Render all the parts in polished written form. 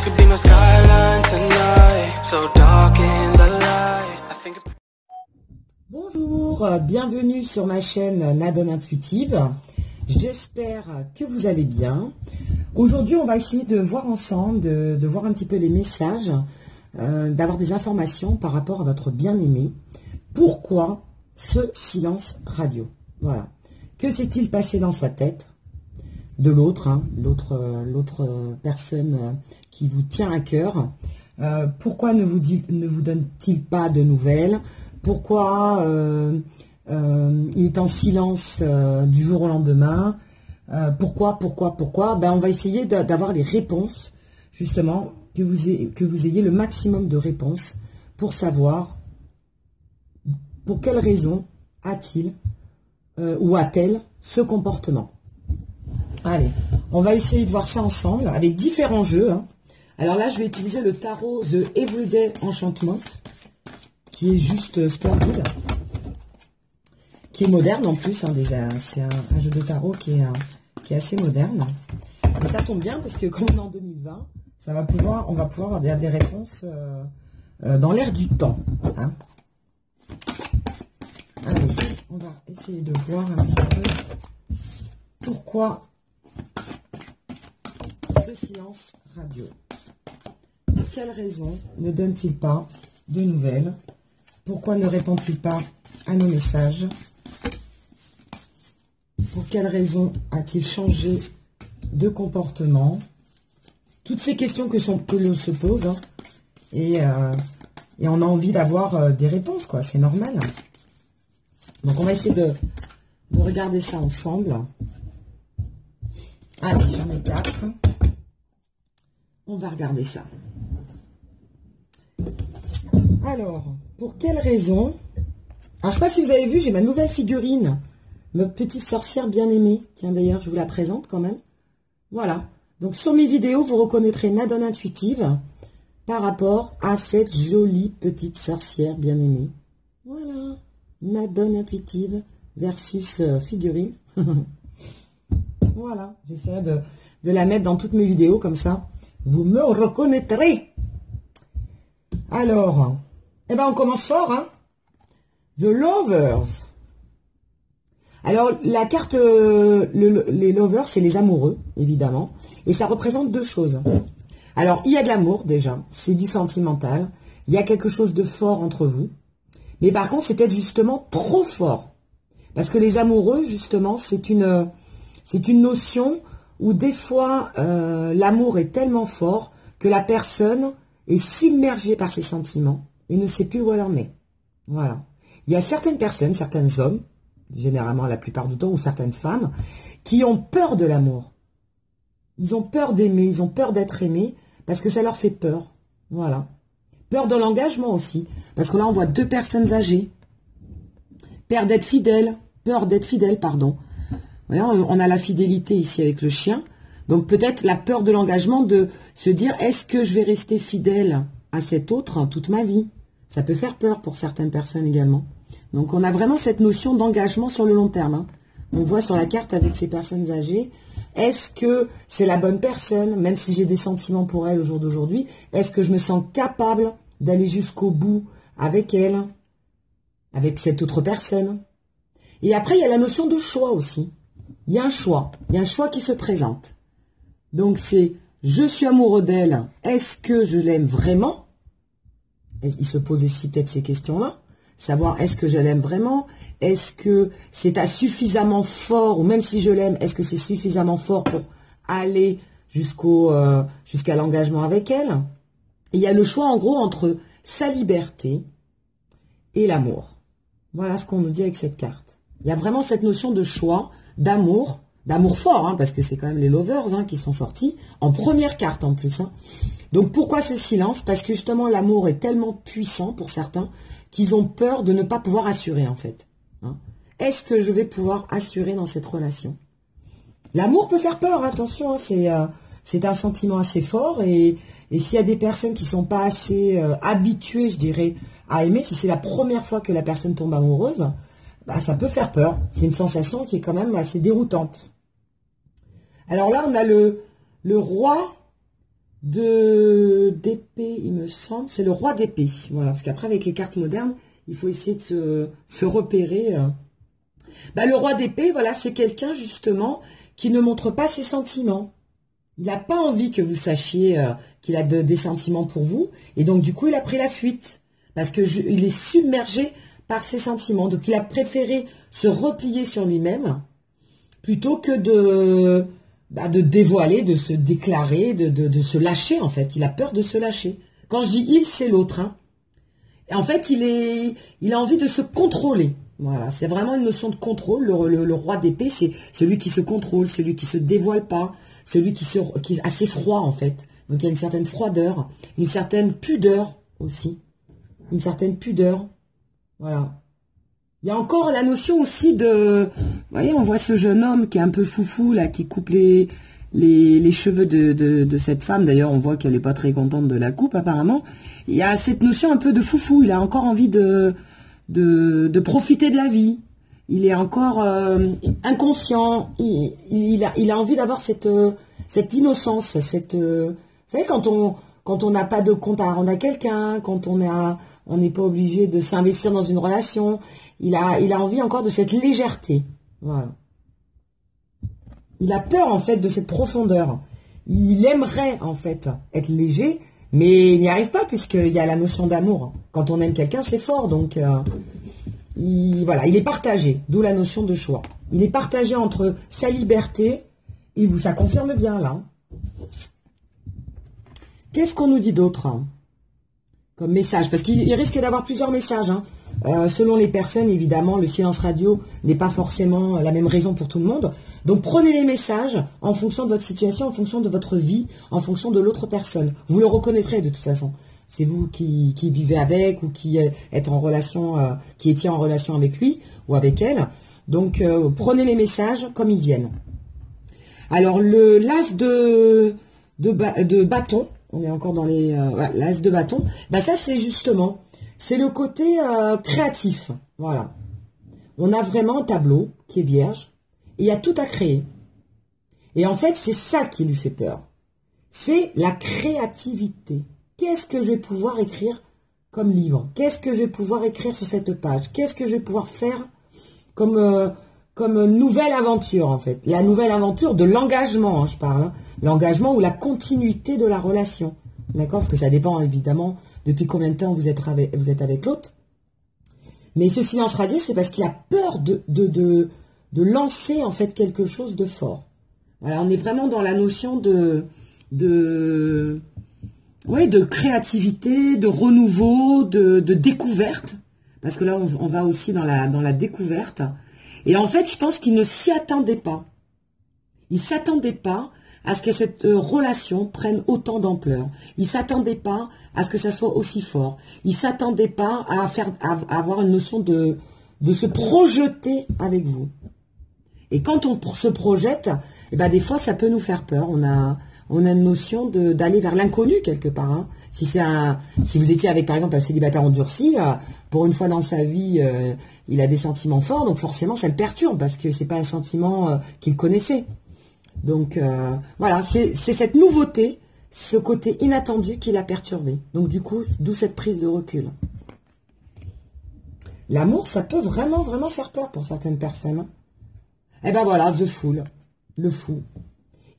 could be my skyline tonight, so dark in the light. I think. Bonjour, bienvenue sur ma chaîne Nadone Intuitive. J'espère que vous allez bien. Aujourd'hui, on va essayer de voir ensemble, de voir un petit peu les messages, d'avoir des informations par rapport à votre bien-aimé. Pourquoi ce silence radio? Voilà. Que s'est-il passé dans sa tête de l'autre, hein, l'autre personne qui vous tient à cœur? Pourquoi ne vous donne-t-il pas de nouvelles? Pourquoi il est en silence du jour au lendemain? Pourquoi? Ben, on va essayer d'avoir les réponses, justement, que vous ayez le maximum de réponses pour savoir pour quelle raison a-t-il ou a-t-elle ce comportement. Allez, on va essayer de voir ça ensemble avec différents jeux. Hein. Alors là, je vais utiliser le tarot The Everyday Enchantment, qui est juste splendide, qui est moderne en plus. Hein, c'est un jeu de tarot qui est assez moderne. Et ça tombe bien parce que comme on est en 2020, on va pouvoir avoir des réponses dans l'air du temps. Hein. Allez, on va essayer de voir un petit peu pourquoi ce silence radio. Pour quelle raison ne donne-t-il pas de nouvelles? Pourquoi ne répond-il pas à nos messages? Pour quelle raison a-t-il changé de comportement? Toutes ces questions que l'on se pose, hein, et on a envie d'avoir des réponses, quoi. C'est normal. Donc, on va essayer de regarder ça ensemble. Allez, j'en ai 4. On va regarder ça. Alors, pour quelle raison? Alors, je ne sais pas si vous avez vu, j'ai ma nouvelle figurine. Ma petite sorcière bien-aimée. Tiens, d'ailleurs, je vous la présente quand même. Voilà. Donc, sur mes vidéos, vous reconnaîtrez Nadone Intuitive par rapport à cette jolie petite sorcière bien-aimée. Voilà. Nadone Intuitive versus figurine. Voilà. J'essaierai de la mettre dans toutes mes vidéos, comme ça, vous me reconnaîtrez. Alors, eh ben, on commence fort, hein. The Lovers. Alors, la carte, les lovers, c'est les amoureux, évidemment. Et ça représente deux choses. Alors, il y a de l'amour, déjà. C'est du sentimental. Il y a quelque chose de fort entre vous. Mais par contre, c'est peut-être justement trop fort. Parce que les amoureux, justement, c'est une notion où des fois, l'amour est tellement fort que la personne est submergée par ses sentiments et ne sait plus où elle en est. Voilà. Il y a certaines personnes, certains hommes, généralement la plupart du temps, ou certaines femmes, qui ont peur de l'amour. Ils ont peur d'aimer, ils ont peur d'être aimés, parce que ça leur fait peur. Voilà. Peur de l'engagement aussi, parce que là, on voit deux personnes âgées. Peur d'être fidèle, pardon. Voyez, on a la fidélité ici avec le chien. Donc peut-être la peur de l'engagement, de se dire, est-ce que je vais rester fidèle à cet autre toute ma vie? Ça peut faire peur pour certaines personnes également. Donc, on a vraiment cette notion d'engagement sur le long terme. Hein. On voit sur la carte avec ces personnes âgées, est-ce que c'est la bonne personne, même si j'ai des sentiments pour elle au jour d'aujourd'hui, est-ce que je me sens capable d'aller jusqu'au bout avec elle, avec cette autre personne? Et après, il y a la notion de choix aussi. Il y a un choix qui se présente. Donc, c'est, je suis amoureux d'elle, est-ce que je l'aime vraiment? Il se pose ici peut-être ces questions-là. Savoir, est-ce que je l'aime vraiment? Est-ce que c'est suffisamment fort, ou même si je l'aime, est-ce que c'est suffisamment fort pour aller jusqu'à l'engagement avec elle? Et il y a le choix, en gros, entre sa liberté et l'amour. Voilà ce qu'on nous dit avec cette carte. Il y a vraiment cette notion de choix, d'amour fort, hein, parce que c'est quand même les lovers, hein, qui sont sortis, en première carte en plus. Hein. Donc, pourquoi ce silence? Parce que justement, l'amour est tellement puissant pour certains qu'ils ont peur de ne pas pouvoir assurer, en fait. Hein. Est-ce que je vais pouvoir assurer dans cette relation? L'amour peut faire peur, attention, hein, c'est un sentiment assez fort, et s'il y a des personnes qui ne sont pas assez habituées, je dirais, à aimer, si c'est la première fois que la personne tombe amoureuse, bah, ça peut faire peur. C'est une sensation qui est quand même assez déroutante. Alors là, on a le roi d'épée, il me semble. C'est le roi d'épée. Voilà, parce qu'après, avec les cartes modernes, il faut essayer de se repérer. Bah, le roi d'épée, voilà, c'est quelqu'un, justement, qui ne montre pas ses sentiments. Il n'a pas envie que vous sachiez qu'il a des sentiments pour vous. Et donc, du coup, il a pris la fuite. Parce que il est submergé par ses sentiments. Donc, il a préféré se replier sur lui-même plutôt que de dévoiler, de se déclarer, de se lâcher, en fait. Il a peur de se lâcher. Quand je dis il, c'est l'autre. Hein. Et en fait, il a envie de se contrôler. Voilà, c'est vraiment une notion de contrôle. Le roi d'épée, c'est celui qui se contrôle, celui qui se dévoile pas, celui qui est assez froid, en fait. Donc, il y a une certaine froideur, une certaine pudeur aussi. Une certaine pudeur. Voilà. Il y a encore la notion aussi de... Vous voyez, on voit ce jeune homme qui est un peu foufou, là, qui coupe les cheveux de cette femme. D'ailleurs, on voit qu'elle n'est pas très contente de la coupe, apparemment. Il y a cette notion un peu de foufou. Il a encore envie de profiter de la vie. Il est encore inconscient. Il a envie d'avoir cette innocence. Vous savez, quand on n'a pas de compte à rendre à quelqu'un, quand on n'est pas obligé de s'investir dans une relation, il a envie encore de cette légèreté. Voilà. Il a peur, en fait, de cette profondeur. Il aimerait, en fait, être léger, mais il n'y arrive pas, puisqu'il y a la notion d'amour. Quand on aime quelqu'un, c'est fort, donc voilà, il est partagé, d'où la notion de choix. Il est partagé entre sa liberté, et ça confirme bien, là. Qu'est-ce qu'on nous dit d'autre, hein, comme message? Parce qu'il risque d'avoir plusieurs messages, hein. Selon les personnes, évidemment, le silence radio n'est pas forcément la même raison pour tout le monde. Donc, prenez les messages en fonction de votre situation, en fonction de votre vie, en fonction de l'autre personne. Vous le reconnaîtrez de toute façon. C'est vous qui vivez avec ou qui êtes en relation, qui étiez en relation avec lui ou avec elle. Donc, prenez les messages comme ils viennent. Alors, l'as de bâton, on est encore dans l'as de bâton, bah ça c'est justement... C'est le côté créatif, voilà. On a vraiment un tableau qui est vierge, et il y a tout à créer. Et en fait, c'est ça qui lui fait peur. C'est la créativité. Qu'est-ce que je vais pouvoir écrire comme livre? Qu'est-ce que je vais pouvoir écrire sur cette page? Qu'est-ce que je vais pouvoir faire comme nouvelle aventure, en fait? La nouvelle aventure de l'engagement, hein, je parle. Hein. L'engagement ou la continuité de la relation. D'accord? Parce que ça dépend, évidemment, depuis combien de temps vous êtes avec l'autre. Mais ce silence radié, c'est parce qu'il a peur de lancer, en fait, quelque chose de fort. Voilà, on est vraiment dans la notion de créativité, de renouveau, de découverte. Parce que là, on va aussi dans la découverte. Et en fait, je pense qu'il ne s'y attendait pas. Il ne s'attendait pas à ce que cette relation prenne autant d'ampleur. Il ne s'attendait pas à ce que ça soit aussi fort. Il ne s'attendait pas à avoir une notion de se projeter avec vous. Et quand on se projette, eh ben des fois, ça peut nous faire peur. On a une notion d'aller vers l'inconnu quelque part. Hein. Si vous étiez avec, par exemple, un célibataire endurci, pour une fois dans sa vie, il a des sentiments forts, donc forcément, ça le perturbe parce que c'est pas un sentiment qu'il connaissait. Donc, voilà, c'est cette nouveauté, ce côté inattendu qui l'a perturbé. Donc, du coup, d'où cette prise de recul. L'amour, ça peut vraiment, vraiment faire peur pour certaines personnes. Eh ben voilà, The Fool, le fou.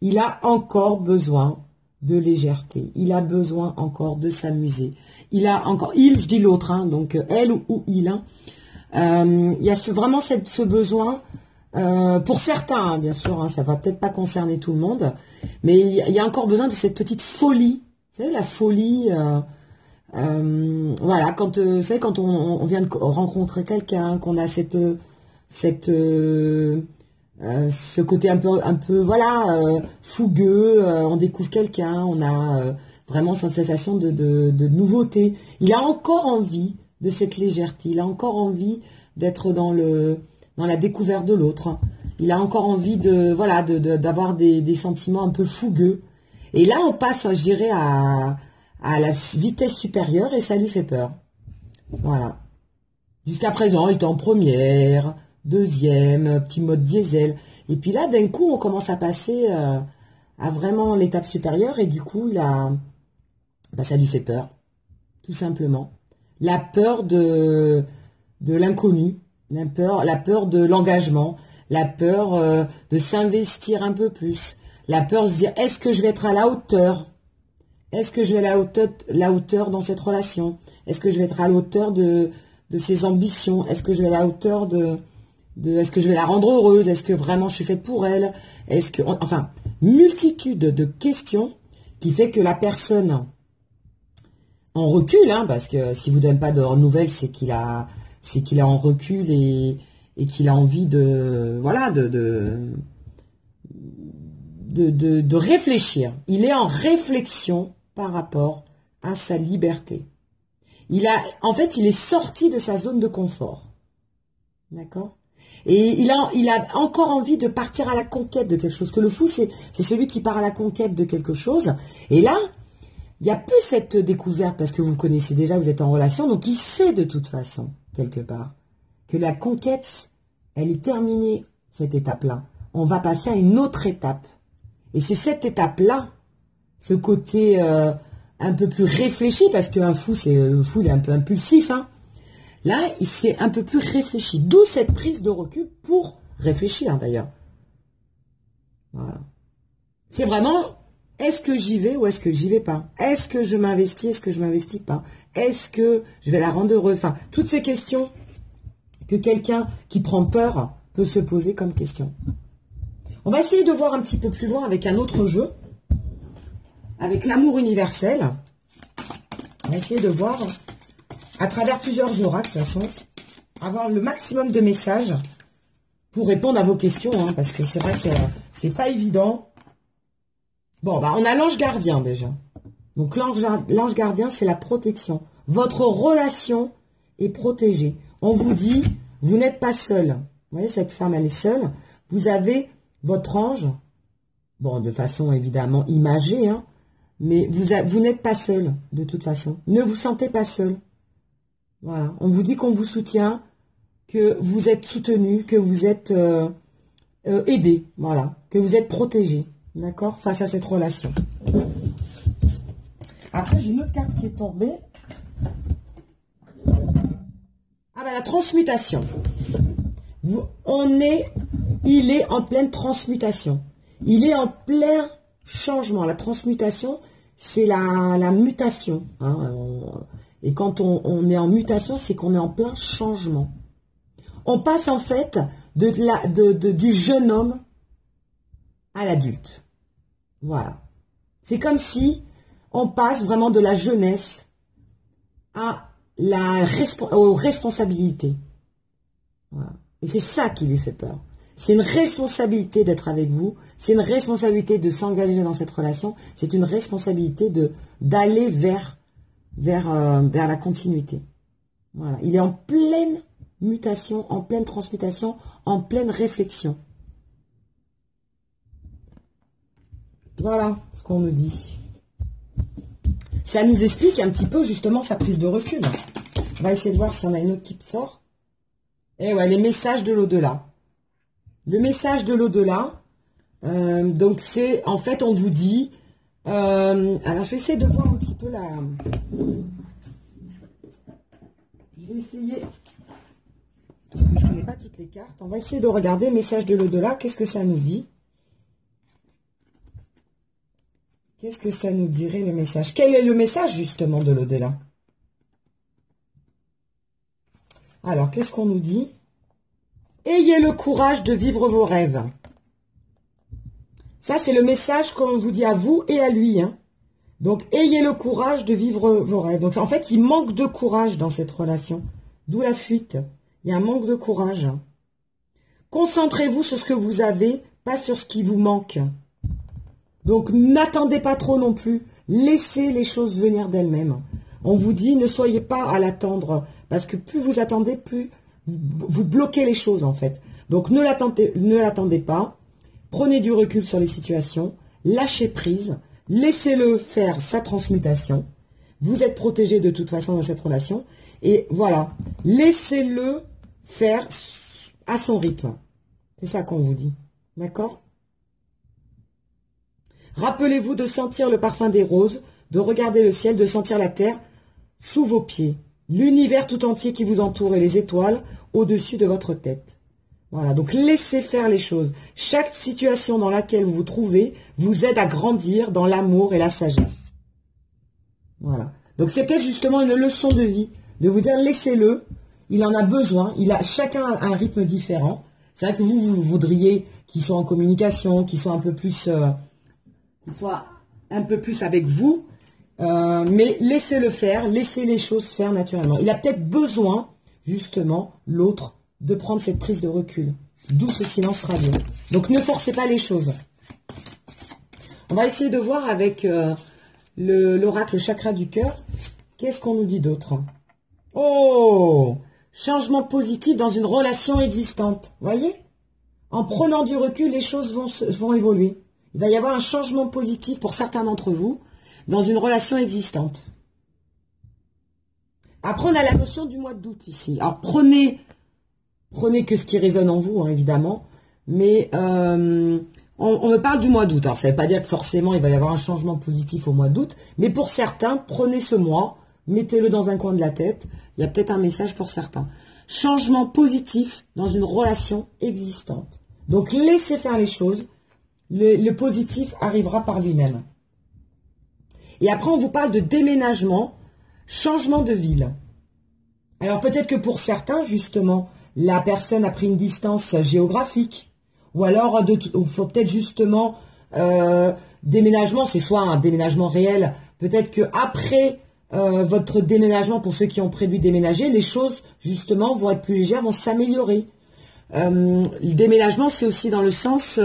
Il a encore besoin de légèreté. Il a besoin encore de s'amuser. Je dis l'autre, hein, donc elle ou il. Hein. Il y a vraiment ce besoin... pour certains, hein, bien sûr, hein, ça va peut-être pas concerner tout le monde, mais il y a encore besoin de cette petite folie. Vous savez, la folie, voilà, vous savez, quand on vient de rencontrer quelqu'un, qu'on a ce côté un peu voilà, fougueux, on découvre quelqu'un, on a vraiment cette sensation de nouveauté. Il a encore envie de cette légèreté, il a encore envie d'être dans la découverte de l'autre. Il a encore envie d'avoir des sentiments un peu fougueux. Et là, on passe, je dirais, à la vitesse supérieure et ça lui fait peur. Voilà. Jusqu'à présent, il était en première, deuxième, petit mode diesel. Et puis là, d'un coup, on commence à passer à vraiment l'étape supérieure et du coup, ça lui fait peur, tout simplement. La peur de l'inconnu, la peur de l'engagement, la peur de s'investir un peu plus, la peur de se dire, est-ce que je vais être à la hauteur? Est-ce que je vais à la hauteur dans cette relation? Est-ce que je vais être à la hauteur de ses ambitions? Est-ce que je vais à la hauteur est-ce que je vais la rendre heureuse? Est-ce que vraiment je suis faite pour elle? Enfin, multitude de questions qui fait que la personne en recul, hein, parce que si vous ne donne pas de nouvelles, c'est qu'il a en recul et qu'il a envie de réfléchir. Il est en réflexion par rapport à sa liberté. En fait, il est sorti de sa zone de confort. D'accord? Et il a encore envie de partir à la conquête de quelque chose. Que le fou, c'est celui qui part à la conquête de quelque chose. Et là, il n'y a plus cette découverte parce que vous connaissez déjà, vous êtes en relation. Donc, il sait de toute façon, quelque part, que la conquête, elle est terminée, cette étape-là. On va passer à une autre étape. Et c'est cette étape-là, ce côté un peu plus réfléchi, parce qu'un fou, le fou, il est un peu impulsif, hein. Là, il s'est un peu plus réfléchi. D'où cette prise de recul pour réfléchir, d'ailleurs. Voilà. C'est vraiment, est-ce que j'y vais ou est-ce que j'y vais pas? Est-ce que je m'investis, est-ce que je m'investis pas? Est-ce que je vais la rendre heureuse? Enfin, toutes ces questions que quelqu'un qui prend peur peut se poser comme question. On va essayer de voir un petit peu plus loin avec un autre jeu, avec l'amour universel. On va essayer de voir, à travers plusieurs oracles, de toute façon, avoir le maximum de messages pour répondre à vos questions, hein, parce que c'est vrai que c'est pas évident. Bon, on a l'ange gardien déjà. Donc l'ange gardien, c'est la protection. Votre relation est protégée. On vous dit, vous n'êtes pas seul. Vous voyez, cette femme, elle est seule. Vous avez votre ange, bon, de façon évidemment imagée, hein, mais vous n'êtes pas seul, de toute façon. Ne vous sentez pas seul. Voilà. On vous dit qu'on vous soutient, que vous êtes soutenu, que vous êtes aidé, voilà, que vous êtes protégé, d'accord, face à cette relation. Après, j'ai une autre carte qui est tombée. Ah ben, la transmutation. Il est en pleine transmutation. Il est en plein changement. La transmutation, c'est la mutation. Hein. Et quand on est en mutation, c'est qu'on est en plein changement. On passe en fait du jeune homme à l'adulte. Voilà. C'est comme si on passe vraiment de la jeunesse aux responsabilités. Voilà. Et c'est ça qui lui fait peur. C'est une responsabilité d'être avec vous. C'est une responsabilité de s'engager dans cette relation. C'est une responsabilité d'aller vers la continuité. Voilà. Il est en pleine mutation, en pleine transmutation, en pleine réflexion. Voilà ce qu'on nous dit. Ça nous explique un petit peu justement sa prise de recul. On va essayer de voir si on a une autre qui sort. Et ouais, les messages de l'au-delà. Le message de l'au-delà, donc c'est, en fait, on vous dit, alors je vais essayer de voir un petit peu je vais essayer, parce que je ne connais pas toutes les cartes, on va essayer de regarder message de l'au-delà, qu'est-ce que ça nous dit? Qu'est-ce que ça nous dirait le message? Quel est le message justement de l'au-delà? Alors, qu'est-ce qu'on nous dit? Ayez le courage de vivre vos rêves. Ça, c'est le message qu'on vous dit à vous et à lui. Hein. Donc, ayez le courage de vivre vos rêves. Donc, en fait, il manque de courage dans cette relation. D'où la fuite. Il y a un manque de courage. Concentrez-vous sur ce que vous avez, pas sur ce qui vous manque. Donc, n'attendez pas trop non plus. Laissez les choses venir d'elles-mêmes. On vous dit, ne soyez pas à l'attendre. Parce que plus vous attendez, plus vous bloquez les choses, en fait. Donc, ne l'attendez pas. Prenez du recul sur les situations. Lâchez prise. Laissez-le faire sa transmutation. Vous êtes protégé de toute façon dans cette relation. Et voilà. Laissez-le faire à son rythme. C'est ça qu'on vous dit. D'accord ? Rappelez-vous de sentir le parfum des roses, de regarder le ciel, de sentir la terre sous vos pieds, l'univers tout entier qui vous entoure et les étoiles au-dessus de votre tête. Voilà, donc laissez faire les choses. Chaque situation dans laquelle vous vous trouvez vous aide à grandir dans l'amour et la sagesse. Voilà. Donc c'est peut-être justement une leçon de vie, de vous dire laissez-le, il en a besoin, chacun a un rythme différent. C'est vrai que vous voudriez qu'ils soient en communication, qu'ils soient un peu plus, avec vous, mais laissez-le faire, laissez les choses faire naturellement. Il a peut-être besoin, justement, l'autre, de prendre cette prise de recul. D'où ce silence radio. Donc ne forcez pas les choses. On va essayer de voir avec l'oracle chakra du cœur. Qu'est-ce qu'on nous dit d'autre? Oh! Changement positif dans une relation existante. Voyez? En prenant du recul, les choses vont évoluer. Il va y avoir un changement positif pour certains d'entre vous dans une relation existante. Après, on a la notion du mois d'août ici. Alors, prenez que ce qui résonne en vous, hein, évidemment. Mais on me parle du mois d'août. Alors, ça ne veut pas dire que forcément, il va y avoir un changement positif au mois d'août. Mais pour certains, prenez ce mois, mettez-le dans un coin de la tête. Il y a peut-être un message pour certains. Changement positif dans une relation existante. Donc, laissez faire les choses. Le positif arrivera par lui-même. Et après, on vous parle de déménagement, changement de ville. Alors, peut-être que pour certains, justement, la personne a pris une distance géographique. Ou alors, il faut peut-être justement, déménagement, c'est soit un déménagement réel. Peut-être qu'après votre déménagement, pour ceux qui ont prévu de déménager, les choses, justement, vont être plus légères, vont s'améliorer. Le déménagement, c'est aussi dans le sens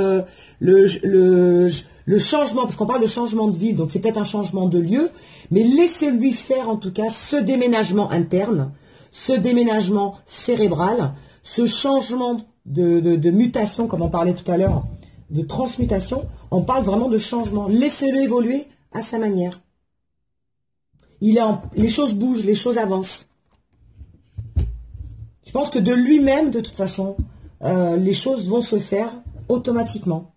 le changement, parce qu'on parle de changement de ville, donc c'est peut-être un changement de lieu, mais laissez-lui faire en tout cas ce déménagement interne, ce déménagement cérébral, ce changement de mutation, comme on parlait tout à l'heure, de transmutation. On parle vraiment de changement. Laissez-le évoluer à sa manière. Les choses bougent, les choses avancent. Je pense que de lui-même, de toute façon, les choses vont se faire automatiquement.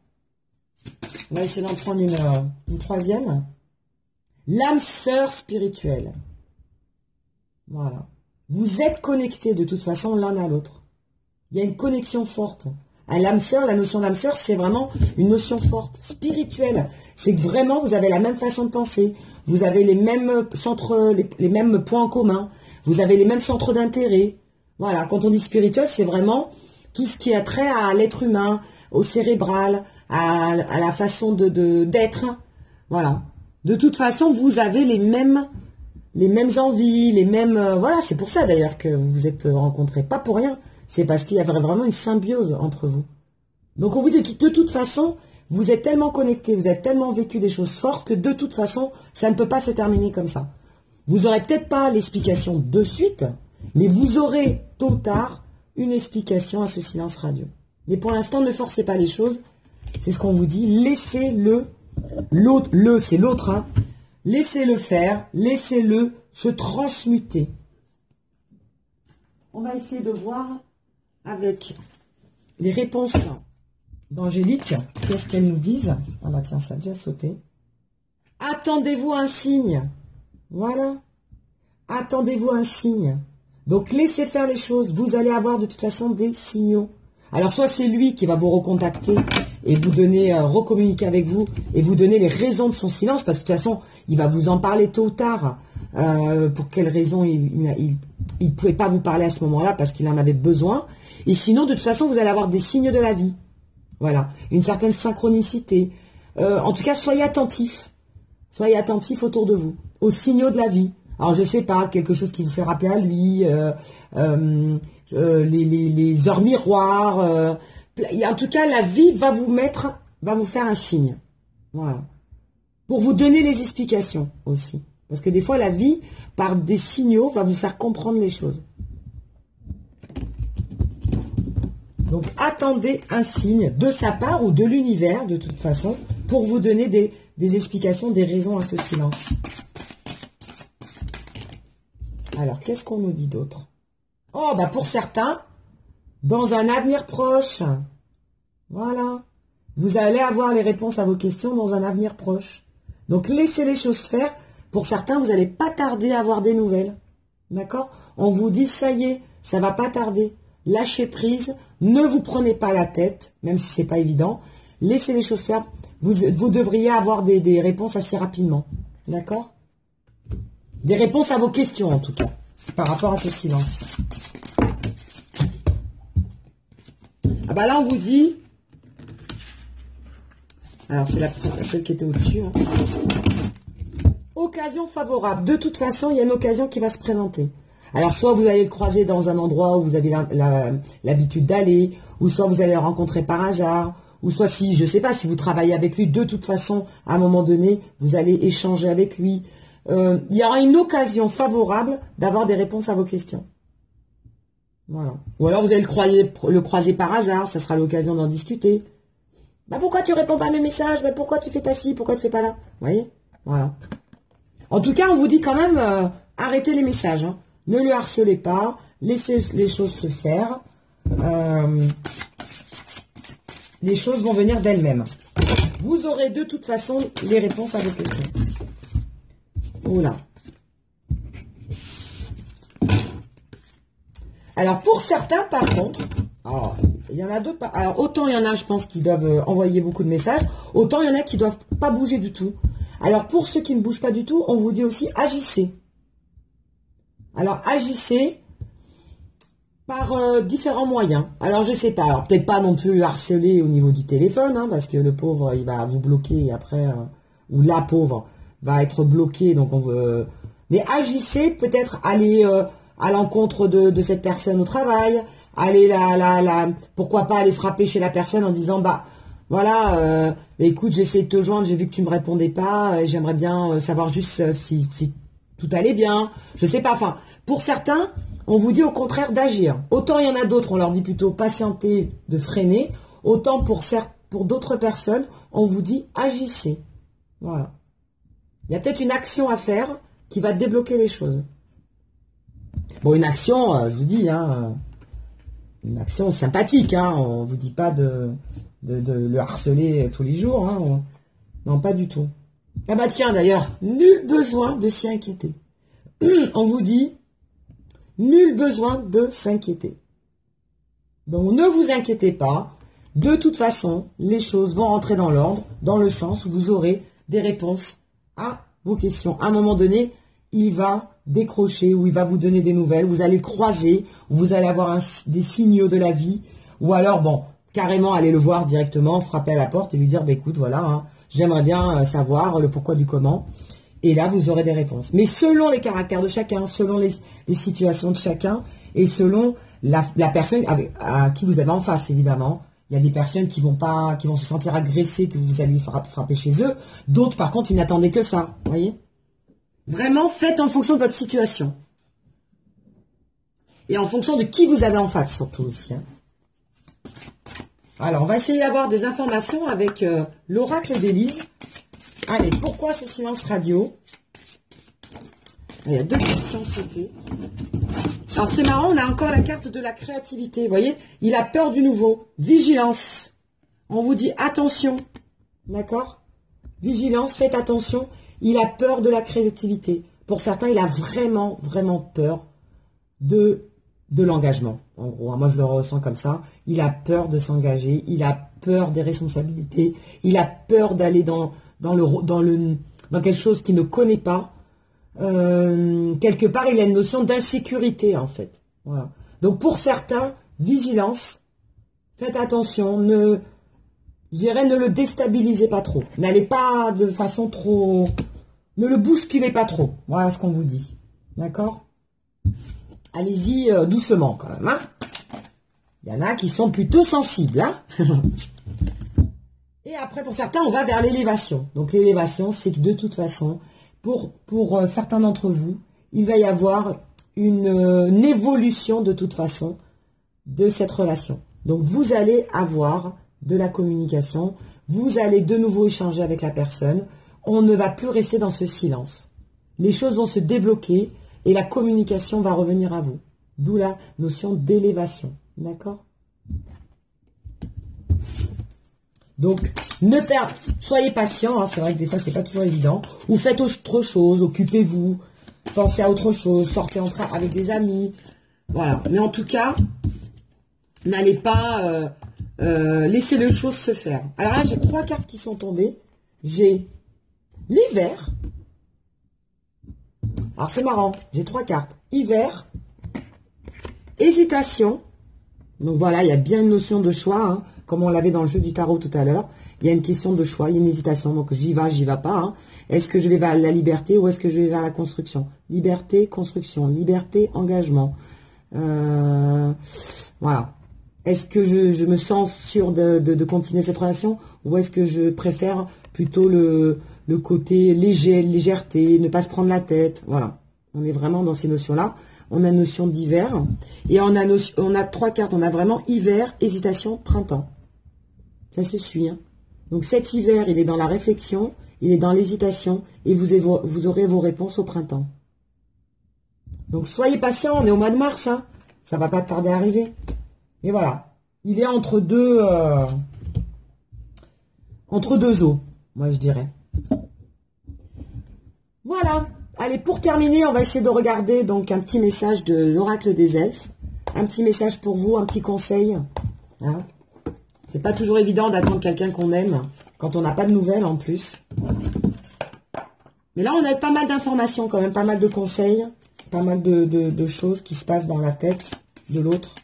On va essayer d'en prendre une troisième. L'âme sœur spirituelle. Voilà. Vous êtes connectés de toute façon l'un à l'autre. Il y a une connexion forte. À l'âme sœur, la notion d'âme sœur, c'est vraiment une notion forte, spirituelle. C'est que vraiment, vous avez la même façon de penser. Vous avez les mêmes centres, les mêmes points en commun. Vous avez les mêmes centres d'intérêt. Voilà, quand on dit spirituel, c'est vraiment tout ce qui a trait à l'être humain, au cérébral, à la façon d'être. Voilà. De toute façon, vous avez les mêmes envies, les mêmes... voilà, c'est pour ça d'ailleurs que vous vous êtes rencontrés. Pas pour rien. C'est parce qu'il y avait vraiment une symbiose entre vous. Donc on vous dit, de toute façon, vous êtes tellement connectés, vous avez tellement vécu des choses fortes que de toute façon, ça ne peut pas se terminer comme ça. Vous n'aurez peut-être pas l'explication de suite, mais vous aurez tôt ou tard une explication à ce silence radio. Mais pour l'instant, ne forcez pas les choses. C'est ce qu'on vous dit. Laissez-le, c'est l'autre, hein. Laissez-le faire, laissez-le se transmuter. On va essayer de voir avec les réponses d'Angélique, qu'est-ce qu'elles nous disent. Ah bah tiens, ça a déjà sauté. Attendez-vous un signe. Voilà. Attendez-vous un signe. Donc, laissez faire les choses. Vous allez avoir de toute façon des signaux. Alors, soit c'est lui qui va vous recontacter et vous donner, recommuniquer avec vous et vous donner les raisons de son silence, parce que de toute façon, il va vous en parler tôt ou tard. Pour quelles raisons il ne pouvait pas vous parler à ce moment-là parce qu'il en avait besoin. Et sinon, de toute façon, vous allez avoir des signes de la vie. Voilà. Une certaine synchronicité. En tout cas, soyez attentifs. Soyez attentifs autour de vous, aux signaux de la vie. Alors, je sais pas, quelque chose qui vous fait rappeler à lui, les heures miroirs. En tout cas, la vie va vous faire un signe. Voilà. Pour vous donner les explications aussi. Parce que des fois, la vie, par des signaux, va vous faire comprendre les choses. Donc, attendez un signe de sa part ou de l'univers, de toute façon, pour vous donner des explications, des raisons à ce silence. Alors, qu'est-ce qu'on nous dit d'autre? Oh, bah pour certains, dans un avenir proche, voilà, Vous allez avoir les réponses à vos questions dans un avenir proche. Donc, laissez les choses faire. Pour certains, vous n'allez pas tarder à avoir des nouvelles. D'accord? On vous dit, ça y est, ça va pas tarder. Lâchez prise. Ne vous prenez pas la tête, même si c'est pas évident. Laissez les choses faire. Vous devriez avoir des réponses assez rapidement. D'accord? Des réponses à vos questions, en tout cas, par rapport à ce silence. Ah bah là, on vous dit... Alors, c'est celle qui était au-dessus. Hein. Occasion favorable. De toute façon, il y a une occasion qui va se présenter. Alors, soit vous allez le croiser dans un endroit où vous avez l'habitude d'aller, ou soit vous allez le rencontrer par hasard, ou soit si, je ne sais pas, si vous travaillez avec lui, de toute façon, à un moment donné, vous allez échanger avec lui. Il y aura une occasion favorable d'avoir des réponses à vos questions. Voilà. Ou alors vous allez le croiser par hasard, ça sera l'occasion d'en discuter. Bah pourquoi tu réponds pas à mes messages? Bah pourquoi tu fais pas ci? Pourquoi tu fais pas là? Vous voyez? Voilà. En tout cas, on vous dit quand même, arrêtez les messages. Hein. Ne le harcelez pas, laissez les choses se faire. Les choses vont venir d'elles-mêmes. Vous aurez de toute façon les réponses à vos questions. Oula. Alors, pour certains, par contre, il y en a d'autres. Alors, autant il y en a, je pense, qui doivent envoyer beaucoup de messages, autant il y en a qui ne doivent pas bouger du tout. Alors, pour ceux qui ne bougent pas du tout, on vous dit aussi agissez. Alors, agissez par différents moyens. Alors, je ne sais pas. Alors, peut-être pas non plus harceler au niveau du téléphone, hein, parce que le pauvre, il va vous bloquer après, ou la pauvre va être bloquée. Donc, on veut. Mais agissez, peut-être aller à l'encontre de cette personne au travail, aller pourquoi pas aller frapper chez la personne en disant bah voilà, écoute, j'essaie de te joindre, j'ai vu que tu me répondais pas, j'aimerais bien savoir juste si tout allait bien, je sais pas, enfin, pour certains, on vous dit au contraire d'agir. Autant il y en a d'autres, on leur dit plutôt patienter, de freiner, autant pour d'autres personnes, on vous dit agissez. Voilà. Il y a peut-être une action à faire qui va débloquer les choses. Bon, une action, je vous dis, hein, une action sympathique, hein, on ne vous dit pas de le harceler tous les jours, hein, non, pas du tout. Ah bah tiens, d'ailleurs, nul besoin de s'y inquiéter. On vous dit, nul besoin de s'inquiéter. Donc, ne vous inquiétez pas, de toute façon, les choses vont rentrer dans l'ordre, dans le sens où vous aurez des réponses à vos questions. À un moment donné, il va décrocher, ou il va vous donner des nouvelles, vous allez le croiser, vous allez avoir des signaux de la vie, ou alors, bon, carrément aller le voir directement, frapper à la porte et lui dire, bah, écoute, voilà, hein, j'aimerais bien savoir le pourquoi du comment, et là, vous aurez des réponses. Mais selon les caractères de chacun, selon les situations de chacun, et selon la personne à qui vous avez en face, évidemment. Il y a des personnes qui vont se sentir agressées que vous allez frapper chez eux, d'autres, par contre, ils n'attendaient que ça, vous voyez. Vraiment, faites en fonction de votre situation. Et en fonction de qui vous avez en face, surtout aussi. Hein. Alors, on va essayer d'avoir des informations avec l'oracle d'Élise. Allez, pourquoi ce silence radio? Il y a 2 questions, c'était. Alors, c'est marrant, on a encore la carte de la créativité. Vous voyez, il a peur du nouveau. Vigilance. On vous dit attention. D'accord? Vigilance, faites attention. Il a peur de la créativité. Pour certains, il a vraiment, vraiment peur de l'engagement. En gros, moi je le ressens comme ça. Il a peur de s'engager. Il a peur des responsabilités. Il a peur d'aller dans quelque chose qu'il ne connaît pas. Quelque part, il a une notion d'insécurité, en fait. Voilà. Donc, pour certains, vigilance. Faites attention. Je dirais, ne le déstabilisez pas trop. N'allez pas de façon trop... Ne le bousculez pas trop. Voilà ce qu'on vous dit. D'accord? Allez-y doucement quand même. Hein, il y en a qui sont plutôt sensibles. Hein. Et après, pour certains, on va vers l'élévation. Donc, l'élévation, c'est que de toute façon, pour certains d'entre vous, il va y avoir une évolution de toute façon de cette relation. Donc, vous allez avoir de la communication, vous allez de nouveau échanger avec la personne, on ne va plus rester dans ce silence. Les choses vont se débloquer et la communication va revenir à vous. D'où la notion d'élévation. D'accord? Donc, soyez patient, hein, c'est vrai que des fois, c'est pas toujours évident. Ou faites autre chose, occupez-vous, pensez à autre chose, sortez avec des amis. Voilà. Mais en tout cas, n'allez pas laisser les choses se faire. Alors là, j'ai 3 cartes qui sont tombées. J'ai l'hiver. Alors, c'est marrant, j'ai 3 cartes. Hiver, hésitation. Donc voilà, il y a bien une notion de choix, hein, comme on l'avait dans le jeu du tarot tout à l'heure. Il y a une question de choix, il y a une hésitation. Donc j'y vais pas. Hein. Est-ce que je vais vers la liberté ou est-ce que je vais vers la construction? Liberté, construction. Liberté, engagement. Voilà. Est-ce que je me sens sûr de continuer cette relation ou est-ce que je préfère plutôt le côté légèreté, ne pas se prendre la tête? Voilà. On est vraiment dans ces notions-là. On a notion d'hiver et on a 3 cartes. On a vraiment hiver, hésitation, printemps. Ça se suit. Hein. Donc cet hiver, il est dans la réflexion, il est dans l'hésitation et vous aurez vos réponses au printemps. Donc soyez patient, on est au mois de mars. Hein. Ça va pas tarder à arriver. Et voilà. Il est entre deux eaux, moi je dirais. Voilà. Allez, pour terminer, on va essayer de regarder donc un petit message de l'oracle des elfes. Un petit message pour vous, un petit conseil. Hein. C'est pas toujours évident d'attendre quelqu'un qu'on aime quand on n'a pas de nouvelles en plus. Mais là, on a pas mal d'informations quand même, pas mal de conseils, pas mal de choses qui se passent dans la tête de l'autre.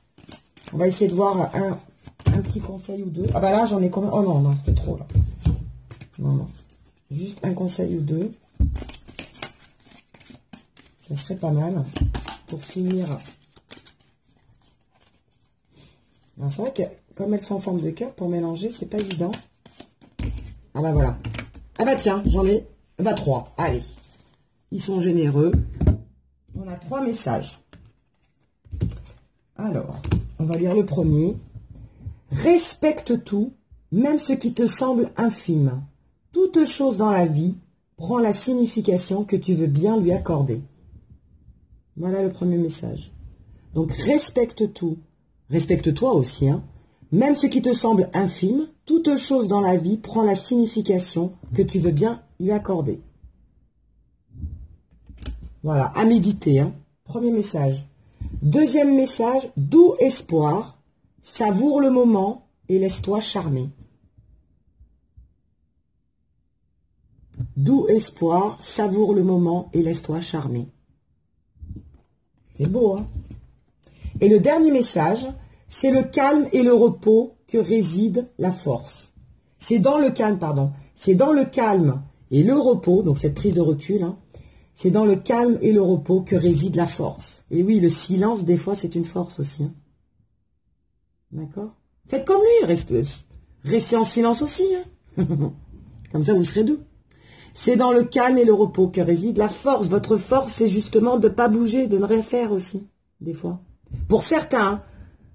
On va essayer de voir un petit conseil ou deux. Ah bah là, j'en ai combien? Oh non, non, c'était trop là. Non, non. Juste un conseil ou deux. Ça serait pas mal pour finir. C'est vrai que comme elles sont en forme de cœur, pour mélanger, c'est pas évident. Ah bah voilà. Ah bah tiens, j'en ai 3. Allez. Ils sont généreux. On a 3 messages. Alors, on va lire le premier. Respecte tout, même ce qui te semble infime. Toute chose dans la vie prend la signification que tu veux bien lui accorder. Voilà le premier message. Donc, respecte tout. Respecte-toi aussi. Hein. Même ce qui te semble infime, toute chose dans la vie prend la signification que tu veux bien lui accorder. Voilà, à méditer. Hein. Premier message. Deuxième message, doux espoir. Savoure le moment et laisse-toi charmer. Doux espoir, savoure le moment et laisse-toi charmer. C'est beau, hein? Et le dernier message, c'est le calme et le repos que réside la force. C'est dans le calme, pardon. C'est dans le calme et le repos, donc cette prise de recul, hein, c'est dans le calme et le repos que réside la force. Et oui, le silence, des fois, c'est une force aussi. Hein. D'accord? Faites comme lui, restez en silence aussi. Hein. Comme ça, vous serez deux. C'est dans le calme et le repos que réside la force. Votre force, c'est justement de ne pas bouger, de ne rien faire aussi, des fois. Pour certains, hein,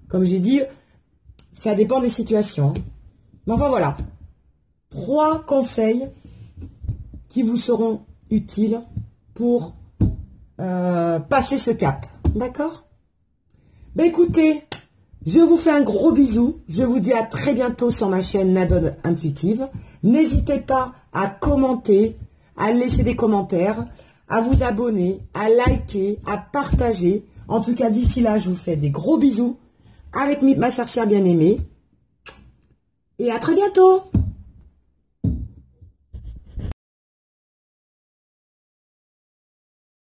comme j'ai dit, ça dépend des situations. Hein. Mais enfin, voilà. 3 conseils qui vous seront utiles pour passer ce cap. D'accord? Ben écoutez, je vous fais un gros bisou. Je vous dis à très bientôt sur ma chaîne Nadone Intuitive. N'hésitez pas à commenter, à laisser des commentaires, à vous abonner, à liker, à partager. En tout cas, d'ici là, je vous fais des gros bisous avec ma sorcière bien-aimée. Et à très bientôt!